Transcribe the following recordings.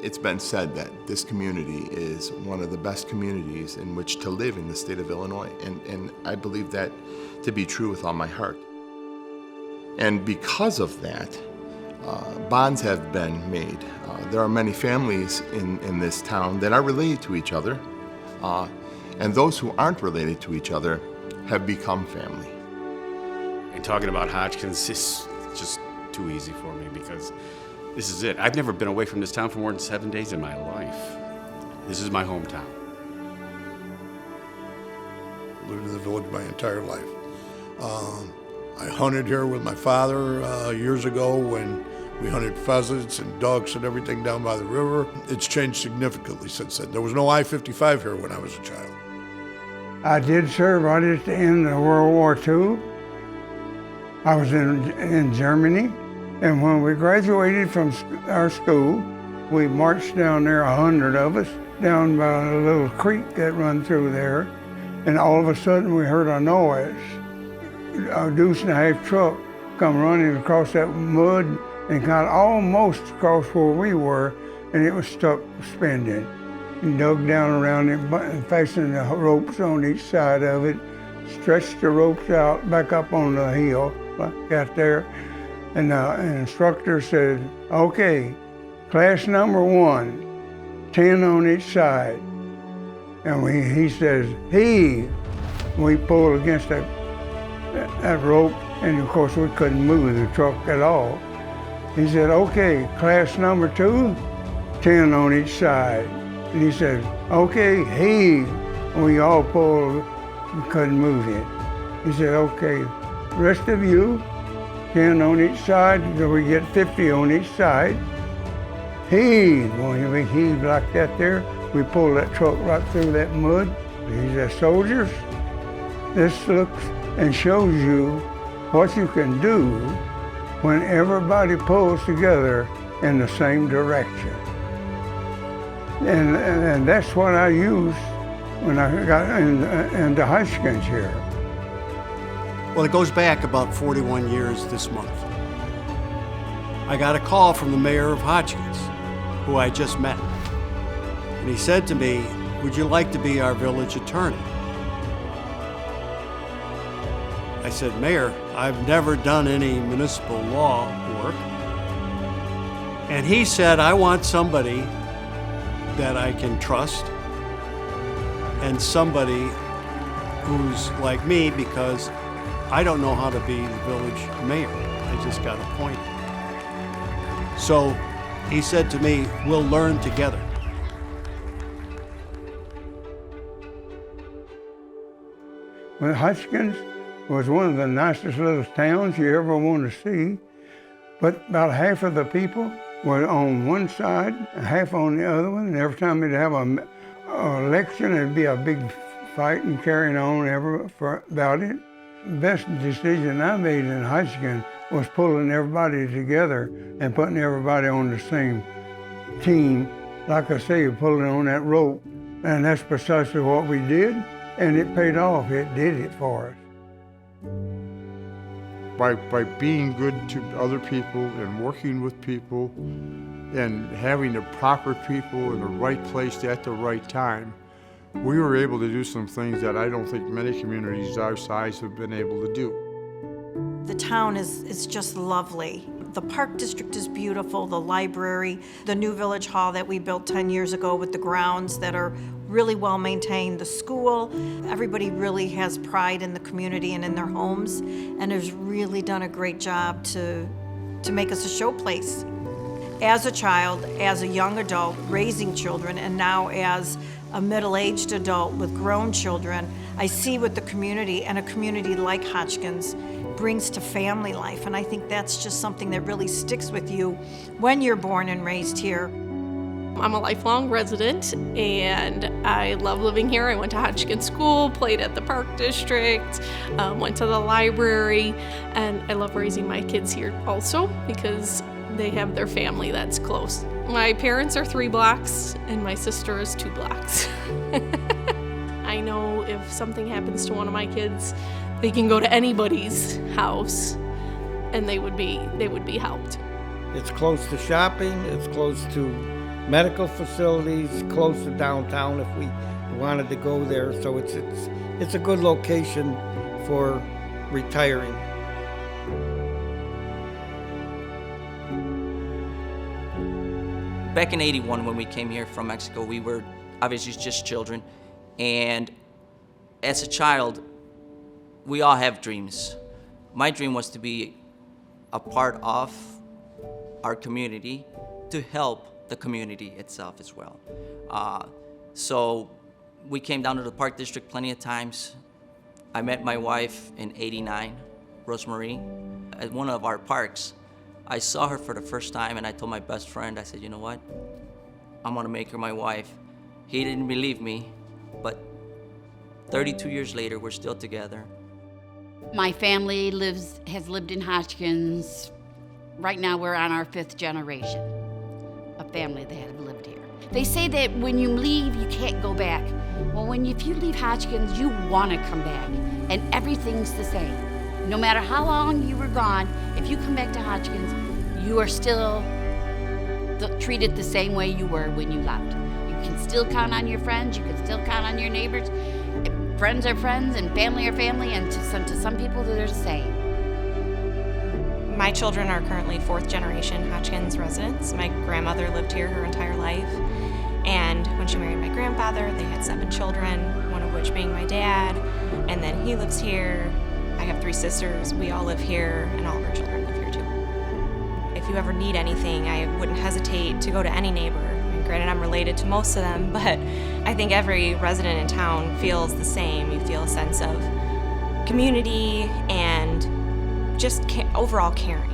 It's been said that this community is one of the best communities in which to live in the state of Illinois, and I believe that to be true with all my heart. And because of that, bonds have been made. There are many families in this town that are related to each other, and those who aren't related to each other have become family. And talking about Hodgkins is just too easy for me because this is it. I've never been away from this town for more than 7 days in my life. This is my hometown. Lived in the village my entire life. I hunted here with my father years ago when we hunted pheasants and ducks and everything down by the river. It's changed significantly since then. There was no I-55 here when I was a child. I did serve right at the end of World War II. I was in Germany, and when we graduated from our school, we marched down there, 100 of us, down by a little creek that run through there, and all of a sudden we heard a noise. A deuce-and-a-half truck come running across that mud and got almost across where we were, and it was stuck suspended. He dug down around it and fastened the ropes on each side of it, stretched the ropes out back up on the hill, got there, and the instructor said, "Okay, class number 1, 10 on each side." And he says, "Heave." We pulled against that rope, and of course we couldn't move the truck at all. He said, "Okay, class number 2, 10 on each side." And he said, "Okay, heave." And we all pulled, we couldn't move it. He said, "Okay, rest of you, 10 on each side, so we get 50 on each side. Heave." When we heaved like that there, we pulled that truck right through that mud. He said, "Soldiers, this looks and shows you what you can do when everybody pulls together in the same direction." And that's what I used when I got into Hodgkins here. Well, it goes back about 41 years this month. I got a call from the mayor of Hodgkins, who I just met. And he said to me, "Would you like to be our village attorney?" I said, "Mayor, I've never done any municipal law work." And he said, "I want somebody that I can trust and somebody who's like me because I don't know how to be the village mayor. I just got appointed." So he said to me, "We'll learn together." Well, Hodgkins was one of the nicest little towns you ever want to see, but about half of the people were on one side, half on the other one, and every time we'd have an election, it'd be a big fight and carrying on about it. The best decision I made in Hodgkins was pulling everybody together and putting everybody on the same team. Like I say, pulling on that rope, and that's precisely what we did, and it paid off. It did it for us. By being good to other people and working with people and having the proper people in the right place at the right time, we were able to do some things that I don't think many communities our size have been able to do. The town is just lovely. The Park District is beautiful, the library, the new Village Hall that we built 10 years ago with the grounds that are really well maintained, the school. Everybody really has pride in the community and in their homes and has really done a great job to make us a showplace. As a child, as a young adult, raising children, and now as a middle-aged adult with grown children, I see what the community and a community like Hodgkins brings to family life, and I think that's just something that really sticks with you when you're born and raised here. I'm a lifelong resident and I love living here. I went to Hodgkins School, played at the Park District, went to the library, and I love raising my kids here also because they have their family that's close. My parents are 3 blocks and my sister is 2 blocks. I know if something happens to one of my kids, they can go to anybody's house and they would be helped. It's close to shopping, it's close to medical facilities close to downtown if we wanted to go there. So it's a good location for retiring. Back in '81, when we came here from Mexico, we were obviously just children. And as a child, we all have dreams. My dream was to be a part of our community, to help the community itself as well. So we came down to the Park District plenty of times. I met my wife in '89, Rosemary, at one of our parks. I saw her for the first time and I told my best friend, I said, you know what? I'm gonna make her my wife. He didn't believe me, but 32 years later, we're still together. My family has lived in Hodgkins. Right now we're on our 5th generation, a family that have lived here. They say that when you leave, you can't go back. Well, if you leave Hodgkins, you wanna come back, and everything's the same. No matter how long you were gone, if you come back to Hodgkins, you are still treated the same way you were when you left. You can still count on your friends, you can still count on your neighbors. Friends are friends and family are family, and to some people they're the same. My children are currently 4th generation Hodgkins residents. My grandmother lived here her entire life, and when she married my grandfather, they had 7 children, one of which being my dad, and then he lives here. I have 3 sisters, we all live here, and all of our children live here too. If you ever need anything, I wouldn't hesitate to go to any neighbor. I mean, granted, I'm related to most of them, but I think every resident in town feels the same. You feel a sense of community and just overall caring.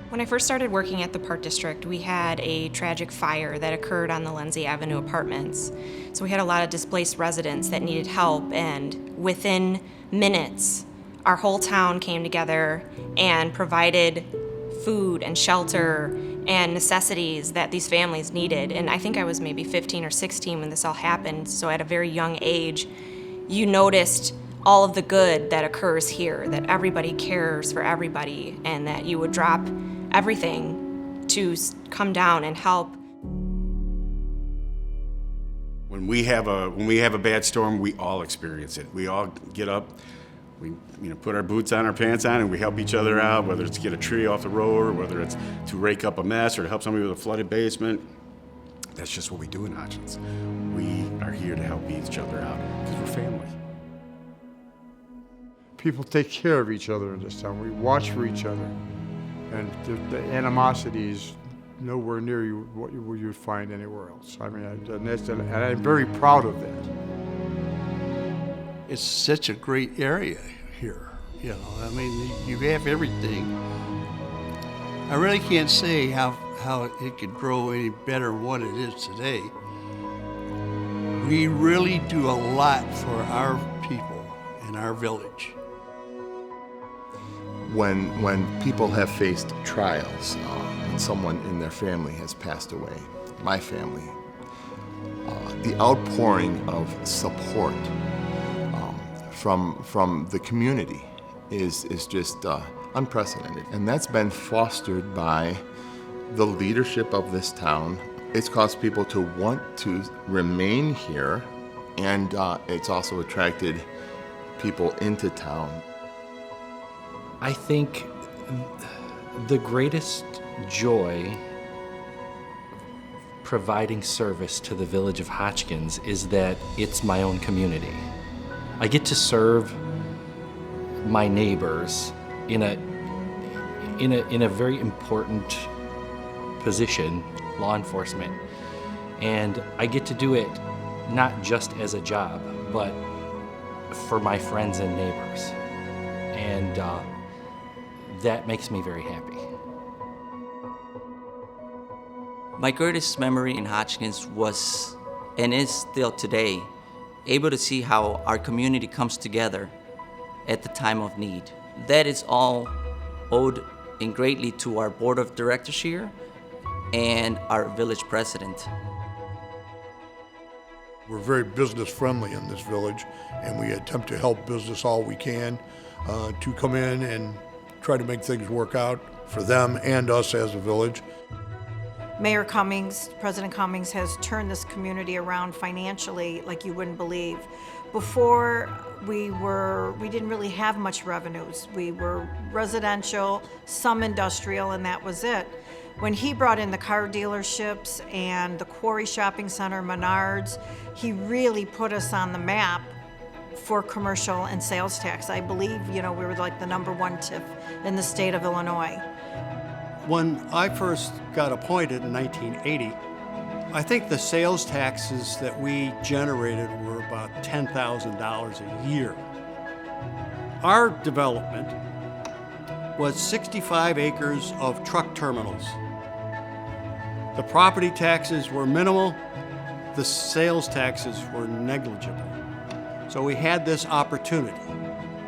When I first started working at the Park District, we had a tragic fire that occurred on the Lindsay Avenue apartments. So we had a lot of displaced residents that needed help, and within minutes, our whole town came together and provided food and shelter and necessities that these families needed. And I think I was maybe 15 or 16 when this all happened, so at a very young age, you noticed all of the good that occurs here, that everybody cares for everybody, and that you would drop everything to come down and help. When we have a bad storm, we all experience it. We all get up, we put our boots on, our pants on, and we help each other out, whether it's to get a tree off the road, or whether it's to rake up a mess, or to help somebody with a flooded basement. That's just what we do in Hodgkins. We are here to help each other out because we're family. People take care of each other in this town. We watch for each other. And the animosity is nowhere near what you would find anywhere else. I mean, and I'm very proud of that. It's such a great area here, I mean, you have everything. I really can't say how it could grow any better than what it is today. We really do a lot for our people in our village. When people have faced trials, when someone in their family has passed away, my family, the outpouring of support from the community is just unprecedented. And that's been fostered by the leadership of this town. It's caused people to want to remain here, and it's also attracted people into town. I think the greatest joy providing service to the Village of Hodgkins is that it's my own community. I get to serve my neighbors in a very important position, law enforcement, and I get to do it not just as a job, but for my friends and neighbors, and that makes me very happy. My greatest memory in Hodgkins was, and is still today, able to see how our community comes together at the time of need. That is all owed in greatly to our board of directors here and our village president. We're very business friendly in this village, and we attempt to help business all we can to come in and try to make things work out for them and us as a village. Mayor Cummings, President Cummings has turned this community around financially like you wouldn't believe. Before, we didn't really have much revenues. We were residential, some industrial, and that was it. When he brought in the car dealerships and the Quarry Shopping Center, Menards, he really put us on the map for commercial and sales tax. I believe, we were like the #1 TIF in the state of Illinois. When I first got appointed in 1980, I think the sales taxes that we generated were about $10,000 a year. Our development was 65 acres of truck terminals. The property taxes were minimal, the sales taxes were negligible. So we had this opportunity.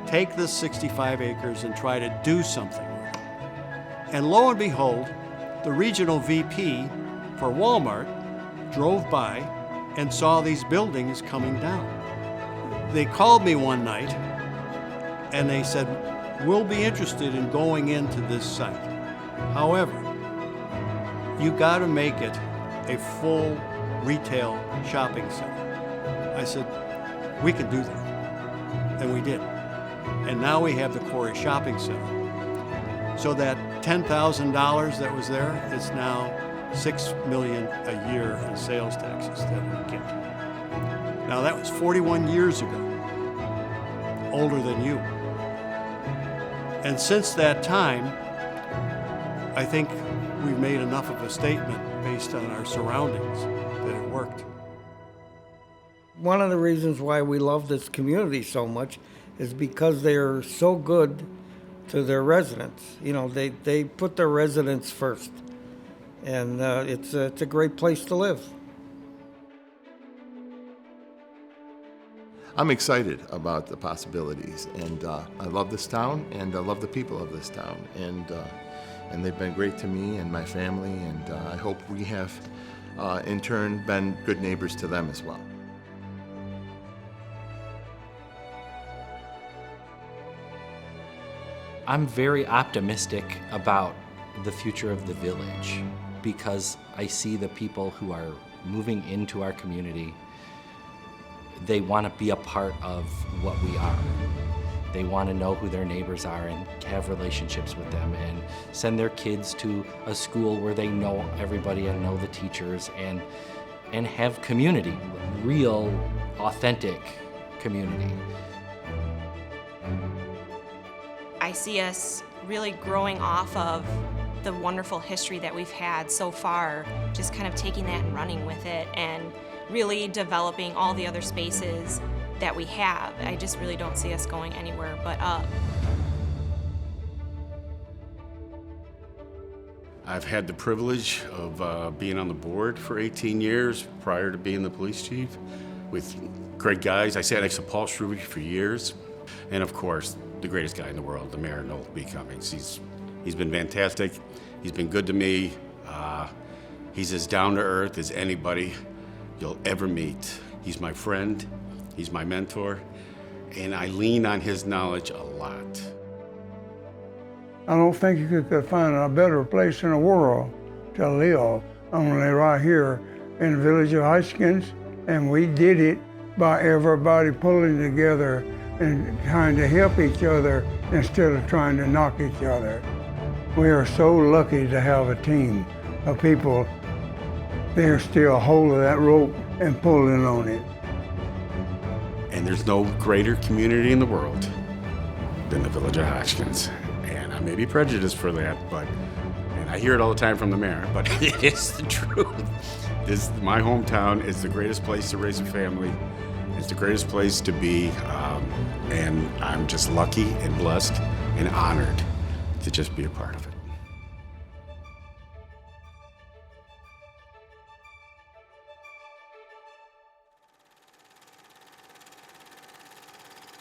Take this 65 acres and try to do something with it. And lo and behold, the regional VP for Walmart drove by and saw these buildings coming down. They called me one night and they said, "We'll be interested in going into this site. However, you got to make it a full retail shopping center." I said, "We can do that." And we did. And now we have the Quarry Shopping Center. So that $10,000 that was there is now $6 million a year in sales taxes that we get. Now that was 41 years ago, older than you. And since that time, I think we've made enough of a statement based on our surroundings that it worked. One of the reasons why we love this community so much is because they're so good to their residents. They put their residents first, and it's a great place to live. I'm excited about the possibilities, and I love this town, and I love the people of this town, and they've been great to me and my family, and I hope we have, in turn, been good neighbors to them as well. I'm very optimistic about the future of the village because I see the people who are moving into our community. They want to be a part of what we are. They want to know who their neighbors are and have relationships with them and send their kids to a school where they know everybody and know the teachers and have community, real, authentic community. I see us really growing off of the wonderful history that we've had so far, just kind of taking that and running with it and really developing all the other spaces that we have. I just really don't see us going anywhere but up. I've had the privilege of being on the board for 18 years prior to being the police chief with great guys. I sat next to Paul Struve for years. And of course, the greatest guy in the world, the mayor, Noel Cummings. He's been fantastic. He's been good to me. He's as down to earth as anybody you'll ever meet. He's my friend. He's my mentor. And I lean on his knowledge a lot. I don't think you could find a better place in the world to live, only right here in the Village of Hodgkins. And we did it by everybody pulling together and trying to help each other instead of trying to knock each other. We are so lucky to have a team of people. They're still holding that rope and pulling on it. And there's no greater community in the world than the Village of Hodgkins. And I may be prejudiced for that, and I hear it all the time from the mayor, but it is the truth. My hometown is the greatest place to raise a family. It's the greatest place to be, and I'm just lucky and blessed and honored to just be a part of it.